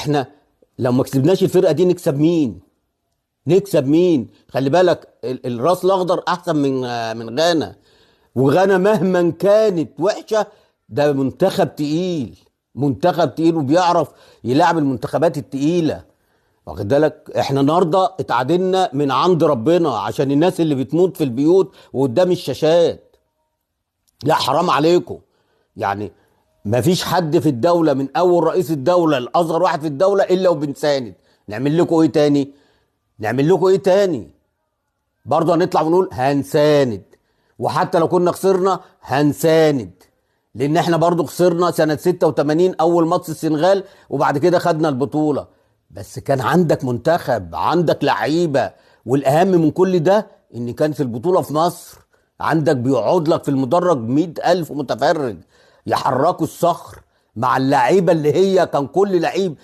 احنا لو ما كسبناش الفرقه دي نكسب مين؟ نكسب مين؟ خلي بالك الراس الاخضر احسن من غانا. وغانا مهما كانت وحشه، ده منتخب تقيل. منتخب تقيل وبيعرف يلعب المنتخبات التقيله. واخد بالك؟ احنا النهارده اتعادلنا من عند ربنا عشان الناس اللي بتموت في البيوت وقدام الشاشات. لا حرام عليكم. يعني ما فيش حد في الدولة من أول رئيس الدولة لأصغر واحد في الدولة إلا وبنساند. نعمل لكم إيه تاني؟ نعمل لكم إيه تاني؟ برضه هنطلع ونقول هنساند. وحتى لو كنا خسرنا هنساند. لأن إحنا برضه خسرنا سنة 86 أول ماتش السنغال، وبعد كده خدنا البطولة. بس كان عندك منتخب، عندك لعيبة. والأهم من كل ده إن كانت البطولة في مصر. عندك بيقعد لك في المدرج 100,000 متفرج يحركوا الصخر مع اللعيبة اللي هي كان كل لعيب